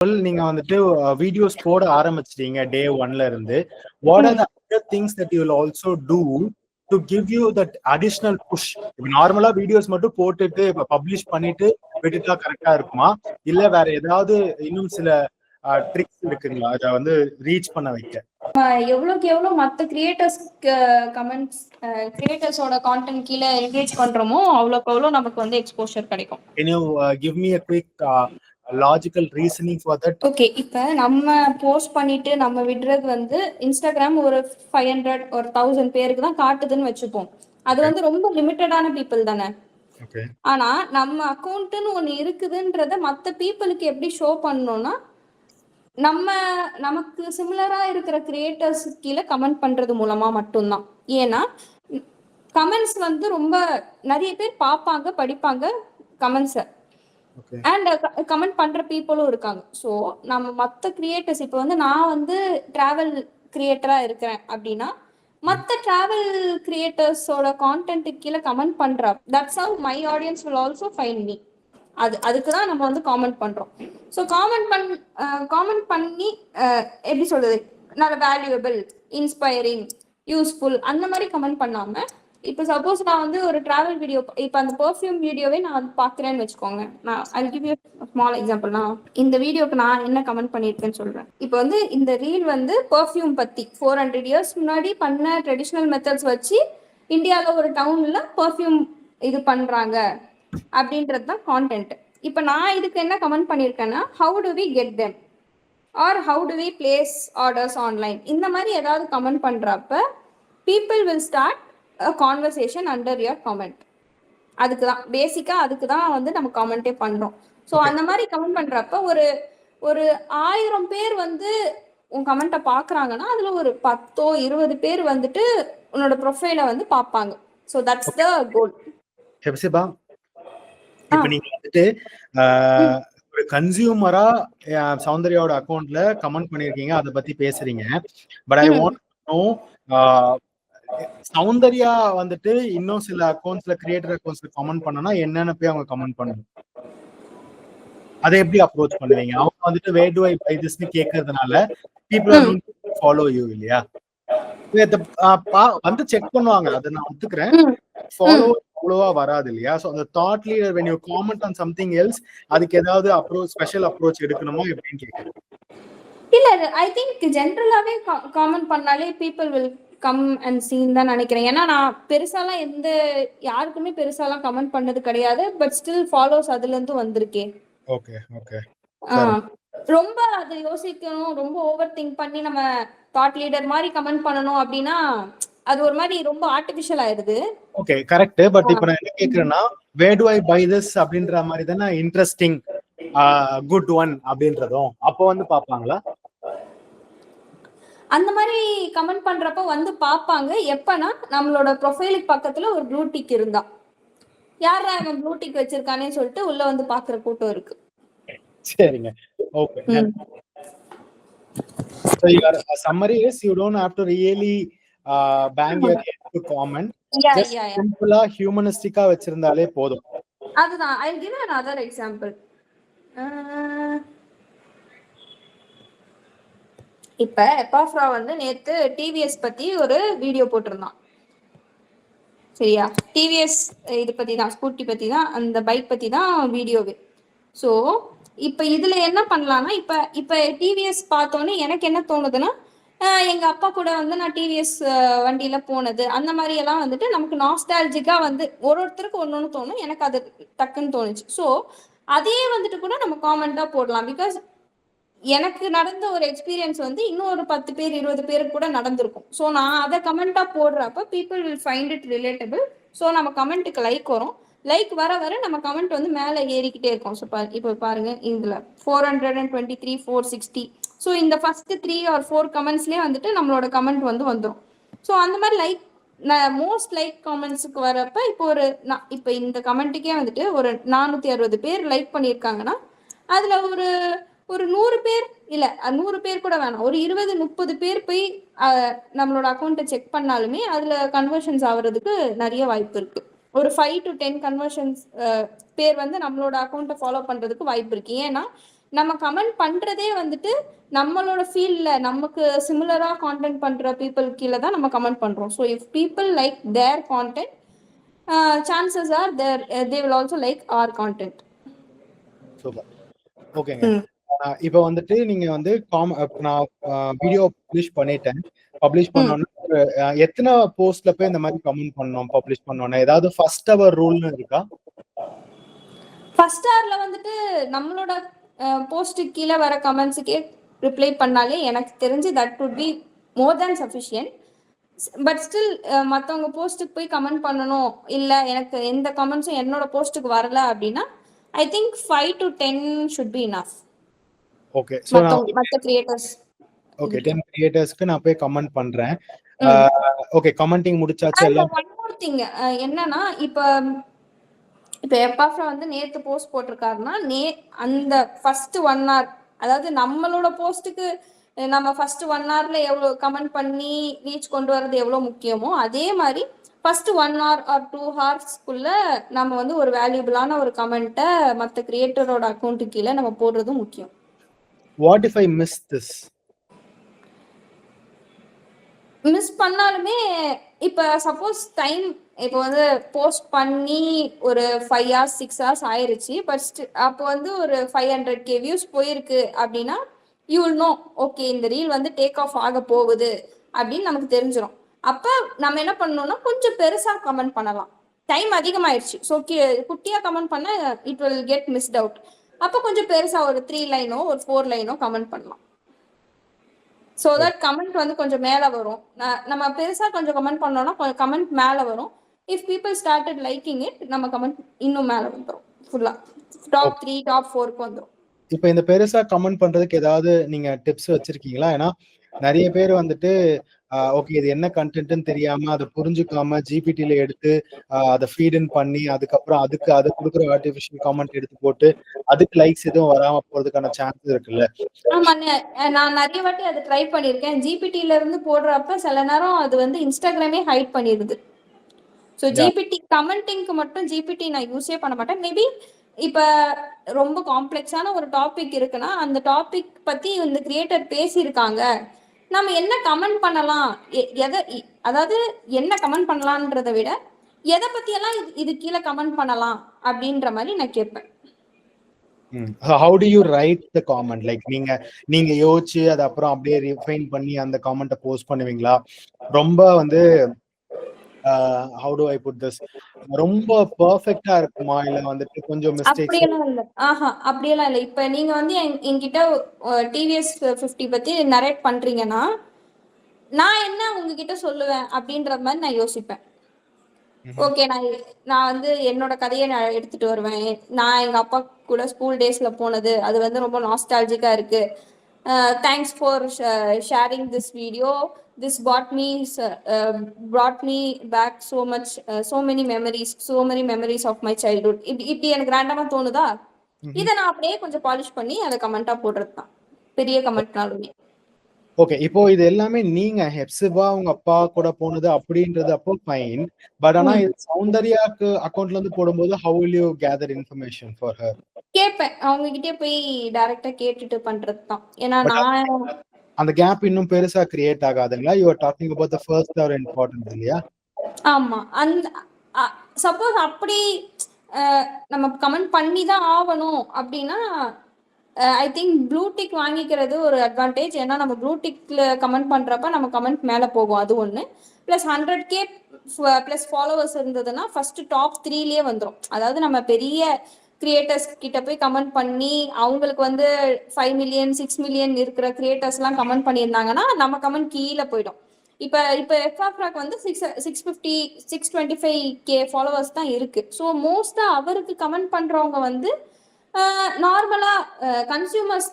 நீங்க வந்துட்டு வீடியோஸ் போட ஆரம்பிச்சிட்டீங்க டே 1ல இருந்து. What are the other things that you will also do to give you that additional push? இப்ப நார்மலா வீடியோஸ் மட்டும் போட்டுட்டு இப்ப பப்ளிஷ் பண்ணிட்டு விட்டுட்டா கரெக்டா இருக்குமா, இல்ல வேற ஏதாவது இன்னும் சில ட்ரிக்ஸ் இருக்குங்களா அத வந்து ரீச் பண்ண வைக்க? எவ்வளவுக்கு எவ்வளவு மத்த கிரியேட்டர்ஸ் கமெண்ட்ஸ் கிரியேட்டர்ஸோட கான்டென்ட் கீழே என்கேஜ் பண்றோமோ அவ்வளவுக்கு அவ்வளவு நமக்கு வந்து எக்ஸ்போஷர் கிடைக்கும். Can you give me a quick logical reasoning for that? Okay, இப்போ நம்ம போஸ்ட் பண்ணிட்டு நம்ம விடுறது வந்து இன்ஸ்டாகிராம் ஒரு 500 ஒரு 1000 பேருக்கு தான் காட்டுதுன்னு வச்சுப்போம். அது வந்து ரொம்ப லிமிட்டடான பீப்புள் தானே. ஆனா நம்ம அக்கௌண்ட்னு ஒண்ணு இருக்குதுன்றத மத்த பீப்புளுக்கு எப்படி ஷோ பண்ணணும்னா, நமக்கு சிமிலரா இருக்கிற கிரியேட்டர்ஸ் கீழே கமெண்ட் பண்றது மூலமா மட்டும்தான். ஏன்னா கமெண்ட்ஸ் வந்து ரொம்ப நிறைய பேர் பார்ப்பாங்க, படிப்பாங்க கமெண்ட்ஸை, அண்ட் கமெண்ட் பண்ற பீப்புளும் இருக்காங்க. ஸோ நம்ம மற்ற கிரியேட்டர்ஸ், இப்போ வந்து நான் வந்து டிராவல் கிரியேட்டரா இருக்கிறேன் அப்படின்னா மற்ற டிராவல் கிரியேட்டர்ஸோட கான்டென்ட்டுக்கு கீழே கமெண்ட் பண்றா, that's how my audience will also find me. அதுக்கு தான் நம்ம வந்து காமெண்ட் பண்றோம். ஸோ காமெண்ட் பண்ணி எப்படி சொல்றது, நல்ல வேல்யூபிள், இன்ஸ்பைரிங், யூஸ்ஃபுல் அந்த மாதிரி கமெண்ட் பண்ணாம, இப்போ சப்போஸ் நான் வந்து ஒரு டிராவல் வீடியோ, இப்போ அந்த பெர்ஃப்யூம் வீடியோவே நான் வந்து பார்க்குறேன்னு வச்சுக்கோங்க. நான் I give you small example. நான் இந்த வீடியோக்கு நான் என்ன கமெண்ட் பண்ணியிருக்கேன்னு சொல்றேன். இப்போ வந்து இந்த ரீல் வந்து பெர்ஃப்யூம் பத்தி 400 இயர்ஸ் முன்னாடி பண்ண ட்ரெடிஷ்னல் மெத்தட்ஸ் வச்சு இந்தியாவில் ஒரு டவுன்ல பெர்ஃப்யூம் இது பண்றாங்க அப்படின்றது தான் கான்டென்ட். இப்போ நான் இதுக்கு என்ன கமெண்ட் பண்ணியிருக்கேன்னா, how to we get them or how to we place orders online, இந்த மாதிரி ஏதாவது கமெண்ட் பண்றப்ப people will start a conversation under your comment. அதுக்கு தான் பேசிக்கா, அதுக்கு தான் வந்து நம்ம கமெண்டே பண்றோம். ஸோ அந்த மாதிரி கமெண்ட் பண்றப்ப ஒரு 1000 பேர் வந்து உன் கமெண்ட்டை பாக்குறாங்கன்னா அதுல ஒரு 10-20 பேர் வந்துட்டு உன்னோட ப்ரொஃபைலை வந்து பார்ப்பாங்க. ஸோ தட்ஸ் த கோல். ஹெப்சிபா, இப்போ நீங்க வந்துட்டு ஒரு கன்சியூமரா சௌந்தர்யாவோட அக்கௌண்ட்ல கமெண்ட் பண்ணிருக்கீங்க, அதை பத்தி பேசுறீங்க. But I want to know, Soundarya வந்துட்டு இன்னும் சில அக்கௌண்ட்ஸ்ல, கிரியேட்டர் அக்கௌண்ட்ஸ்ல கமெண்ட் பண்ணனா என்னன்னு போய் அவங்க கமெண்ட் பண்ணணும், அதை எப்படி அப்ரோச் பண்ணுவீங்க? அவங்க வந்துட்டு வே டு ஐ பை திஸ்னு கேட்கறதுனால people are going to follow you இல்லையா? வந்து செக் பண்ணுவாங்க, அதை நான் ஒத்துக்கிறேன். ஃபாலோ அவ்வளவா வராது இல்லையா? ஸோ அந்த thought leader when you comment on something else, அதுக்கு ஏதாவது அப்ரோச், ஸ்பெஷல் அப்ரோச் எடுக்கணுமா எப்படின்னு கேட்குறேன். இல்ல, ஐ திங்க் ஜென்ரலாவே காமெண்ட் பண்ணாலே people will come and seen தான் நினைக்கிறேன். ஏன்னா நான் பெருசாலாம் யாருக்குமே பெருசாலாம் கமெண்ட் பண்ணது கிடையாது. பட் ஸ்டில் ஃபாலோஸ் அதுல இருந்து வந்திருக்கேன். Okay okay. ரொம்ப அது யோசிக்கணும், ரொம்ப ஓவர் திங்க் பண்ணி நம்ம தாட் லீடர் மாதிரி கமெண்ட் பண்ணணும் அப்படின்னா அது ஒரு மாதிரி ரொம்ப ஆர்டிஃபிஷியல் ஆயிடுது. Okay, correct. பட் இப்போ நான் என்ன கேக்குறேன்னா, way to I buy this அப்படின்ற மாதிரி தானே இன்ட்ரெஸ்டிங், குட் ஒன் அப்படின்றதும் அப்போ வந்து பாப்பாங்களா? அந்த மாதிரி கமெண்ட் பண்றப்ப வந்து பாப்பாங்க. எப்பனா நம்மளோட ப்ரொஃபைலுக்கு பக்கத்துல ஒரு ப்ளூ டிக் இருந்தா, யாரா அவன் ப்ளூ டிக் வச்சிருக்கானே சொல்லிட்டு உள்ள வந்து பாக்குற கூட்டம் இருக்கு. சரிங்க, okay. So your summary is you don't have to really bang your head to comment. Just simple humanistic வச்சிருந்தாலே போதும். அதுதான். I'll give another example. இப்ப எப்பாஃப்ரா வந்து நேத்து டிவிஎஸ் பத்தி ஒரு வீடியோ போட்டிருந்தான். சரியா? டிவிஎஸ் இது பத்தி தான், ஸ்கூட்டி பத்தி தான், அந்த பைக் பத்தி தான் வீடியோவே. ஸோ இப்ப இதுல என்ன பண்ணலாம்னா, இப்ப டிவிஎஸ் பார்த்தோன்னே எனக்கு என்ன தோணுதுன்னா, எங்க அப்பா கூட வந்து நான் டிவிஎஸ் வண்டியில போனது, அந்த மாதிரி எல்லாம் வந்துட்டு நமக்கு நாஸ்டாலஜிக்கா வந்து ஒருத்தருக்கு ஒன்னொன்னு தோணும். எனக்கு அது டக்குன்னு தோணுச்சு. ஸோ அதையே வந்துட்டு கூட நம்ம காமெண்டா போடலாம். பிகாஸ் எனக்கு நடந்த ஒரு எக்ஸ்பீரியன்ஸ் வந்து இன்னும் ஒரு 10 பேர் 20 பேருக்கு கூட நடந்திருக்கும். ஸோ நான் அதை கமெண்டா போடுறப்ப people will find it relatable. So நம்ம கமெண்ட்டுக்கு லைக் வரும். லைக் வர நம்ம கமெண்ட் வந்து மேலே ஏறிக்கிட்டே இருக்கும். ஸோ இப்போ பாருங்க, இதுல 423, 460. ஸோ இந்த ஃபர்ஸ்ட் 3 or 4 கமெண்ட்ஸ்லேயே வந்துட்டு நம்மளோட கமெண்ட் வந்து வந்துடும். ஸோ அந்த மாதிரி லைக் மோஸ்ட் லைக் கமெண்ட்ஸுக்கு வரப்ப இப்போ இந்த கமெண்ட்டுக்கே வந்துட்டு ஒரு 460 பேர் லைக் பண்ணியிருக்காங்கன்னா அதுல ஒரு 100 பேர் இல்ல, 100 பேர் கூட வேணாம், ஒரு 20-30 பேர் போய் நம்மளோட அக்கௌண்ட்டை செக் பண்ணாலுமே அதுல கன்வர்ஷன்ஸ் ஆகுறதுக்கு நிறைய வாய்ப்பு இருக்கு. ஒரு 5 to 10 கன்வர்ஷன்ஸ் பேர் வந்து நம்மளோட அக்கௌண்ட்டை ஃபாலோ பண்றதுக்கு வாய்ப்பு இருக்கு. ஏன்னா நம்ம கமெண்ட் பண்றதே வந்துட்டு நம்மளோட ஃபீல்ட்ல நமக்கு சிமிலரா கான்டென்ட் பண்ற பீப்புள் கீழே தான் நம்ம கமெண்ட் பண்றோம். So if people like their content, chances are there they will also like our content. Super. ஓகேங்க. இப்போ வந்துட்டு நீங்க வந்து நான் வீடியோ பப்ளிஷ் பண்ணிட்டேன். பப்ளிஷ் பண்ணோன்னா எத்தனை போஸ்ட்ல போய் இந்த மாதிரி கமெண்ட் பண்ணணும் பப்ளிஷ் பண்ணோன்னா? ஏதாவது ஃபர்ஸ்ட் அவர் ரூல்னு இருக்கா? ஃபர்ஸ்ட் ஹவர்ல வந்துட்டு நம்மளோட போஸ்ட்டுக்கு கீழே வர கமெண்ட்ஸுக்கே ரிப்ளை பண்ணாலே எனக்கு தெரிஞ்சு that would be more than sufficient. But still மற்றவங்க போஸ்ட்டுக்கு போய் கமெண்ட் பண்ணணும், இல்லை எனக்கு எந்த கமெண்ட்ஸும் என்னோட போஸ்ட்டுக்கு வரல அப்படின்னா I think 5 to 10 should be enough. Okay. So மற்ற கிரியேட்டர்ஸ் ஓகே 10 கிரியேட்டர்ஸ்க்கு நான் போய் கமெண்ட் பண்றேன். ஓகே கமெண்டிங் முடிச்சாச்சு எல்லாம். ஒன் மோர் திங் என்னன்னா, இப்போ எப்பாஃப்ரா வந்து நேத்து போஸ்ட் போட்டிருக்காருன்னா அந்த ஃபர்ஸ்ட் 1 hour, அதாவது நம்மளோட போஸ்ட்டுக்கு நம்ம ஃபர்ஸ்ட் 1 hourல எவ்வளவு கமெண்ட் பண்ணி ரீச் கொண்டு வர்றது எவ்வளவு முக்கியமோ, அதே மாதிரி ஃபர்ஸ்ட் 1 hour or 2 hoursக்குள்ள நம்ம வந்து ஒரு வேல்யூபிளான ஒரு கமெண்ட்டை மற்ற கிரியேட்டரோட அக்கௌண்ட்டு கீழே நம்ம போடுறது முக்கியம். What if I miss this? Miss பண்ணாலுமே இப்போ சப்போஸ் டைம் இப்போ வந்து போஸ்ட் பண்ணி ஒரு 5 hours 6 hours ஆயிருச்சு, பட் அப்போ வந்து ஒரு 500k வியூஸ் போயிருக்கு அப்படின்னா யூ வில் நோ ஓகே இந்த ரீல் வந்து டேக் ஆஃப் ஆக போகுது அப்படின்னு நமக்கு தெரிஞ்சிடும். அப்போ நம்ம என்ன பண்ணணும்னா கொஞ்சம் பெருசா கமெண்ட் பண்ணலாம். டைம் அதிகமாயிருச்சு, ஸோ குட்டியா கமெண்ட் பண்ண it will get mist out. அப்போ கொஞ்சம் பெருசா ஒரு 3 லைனோ ஒரு 4 லைனோ கமெண்ட் பண்ணலாம். ஸோ தட் கமெண்ட் வந்து கொஞ்சம் மேலே வரும். நம்ம பெருசா கொஞ்சம் கமெண்ட் பண்ணோம்னா கமெண்ட் மேலே வரும். If people started liking it, நம்ம கமெண்ட் இன்னும் மேலே வந்துடும், ஃபுல்லா டாப் 3 டாப் 4க்கு வந்துடும். இப்போ இந்த பெருசா கமெண்ட் பண்றதுக்கு ஏதாவது நீங்க டிப்ஸ் வச்சிருக்கீங்களா? ஏன்னா நிறைய பேர் வந்துட்டு ஓகே இது என்ன கண்டென்ட்னு தெரியாம அதை புரிஞ்சுக்காம ஜிபிடில எடுத்து அதை ஃபீட் இன் பண்ணி அதுக்கப்புறம் அதை கொடுக்குற ஆர்டிஃபிஷியல் காமெண்ட் எடுத்து போட்டு அதுக்கு லைக்ஸ் எதுவும் வராம போறதுக்கான சான்ஸ் இருக்குல்ல? ஆமா, நான் நிறைய வாட்டி அதை ட்ரை பண்ணியிருக்கேன். ஜிபிடில இருந்து போடுறப்ப சில நேரம் அது வந்து இன்ஸ்டாகிராமே ஹைட் பண்ணிடுது. ஸோ ஜிபிடி கமெண்டிங்க்கு மட்டும் ஜிபிடி நான் யூஸே பண்ண மாட்டேன். மேபி இப்போ ரொம்ப காம்ப்ளெக்ஸான ஒரு டாபிக் இருக்குன்னா அந்த டாபிக் பத்தி இந்த கிரியேட்டர் பேசியிருக்காங்க, நம்ம என்ன கமெண்ட் பண்ணலாம், அதாவது என்ன கமெண்ட் பண்ணலான்றதை விட எதை பத்தியெல்லாம் இது கீழே கமெண்ட் பண்ணலாம் அப்படின்ற மாதிரி நான் கேட்பேன். How do you write the comment? Like நீங்க யோசிச்சு அது அப்புறம் அப்படியே ரிஃபைன் பண்ணி அந்த கமெண்ட்டை போஸ்ட் பண்ணுவீங்களா? ரொம்ப வந்து how do I put this, ரொம்ப பெர்ஃபெக்ட்டா இருக்குமா இல்ல வந்துட்டு கொஞ்சம் மிஸ்டேக்ஸ்? அப்படியெல்லாம் இல்ல. அப்படியெல்லாம் இல்ல. இப்ப நீங்க வந்து என்கிட்ட டிவிஎஸ் 50 பத்தி நரேட் பண்றீங்கன்னா நான் என்ன உங்ககிட்ட சொல்லுவேன் அப்படின்ற மாதிரி நான் யோசிப்பேன். ஓகே நான் வந்து என்னோட கதையை நான் எடுத்துட்டு வருவேன். நான் எங்க அப்பா கூட ஸ்கூல் டேஸ்ல போனது அது வந்து ரொம்ப நாஸ்டாலஜிக்கா இருக்கு. Thanks for sharing this video. This brought me back so many memories of my childhood. இப்படி எனக்கு ரேண்டமா தோணுதா, இதை நான் அப்படியே கொஞ்சம் பாலிஷ் பண்ணி அதை கமெண்டா போடுறது தான், பெரிய கமெண்ட்னாலுமே. ஓகே, இப்போ இது எல்லாமே நீங்க ஹெப்சிபா உங்க அப்பா கூட போனது அப்படின்றது அப்போ ஃபைன். பட் ஆனா இது சௌந்தர்யாக்கு அக்கவுண்ட்ல இருந்து போடும்போது how will you gather information for her? கேட்பேன், அவங்க கிட்டே போய் டைரக்டா கேட்டுட்டு பண்றது தான். ஏன்னா நான் அந்த கேப் இன்னும் பெருசா create ஆகாதுங்களா? you are talking about the first hour importance இல்லையா? ஆமா, அந்த சப்போஸ் அப்படி நம்ம கமெண்ட் பண்ணி தான் ஆகணும் அப்படின்னா ஐ திங்க் ப்ளூ டிக் வாங்கிக்கிறது ஒரு அட்வான்டேஜ். ஏன்னா நம்ம ப்ளூ டிக்ல கமெண்ட் பண்றப்ப நம்ம கமெண்ட் மேலே போகும், அது ஒன்று. ப்ளஸ் 100k ப்ளஸ் ஃபாலோவர்ஸ் இருந்ததுன்னா ஃபர்ஸ்ட் டாப் 3லயே வந்துடும். அதாவது நம்ம பெரிய கிரியேட்டர்ஸ் கிட்ட போய் கமெண்ட் பண்ணி அவங்களுக்கு வந்து 5 million 6 million இருக்கிற கிரியேட்டர்ஸ் எல்லாம் கமெண்ட் பண்ணியிருந்தாங்கன்னா நம்ம கமெண்ட் கீழே போயிடும். இப்போ எஃப்ஆஃப்ராக்கு வந்து 650 625k ஃபாலோவர்ஸ் தான் இருக்கு. ஸோ மோஸ்டா அவருக்கு கமெண்ட் பண்றவங்க வந்து நார்மலா கன்சியூமர்ஸ்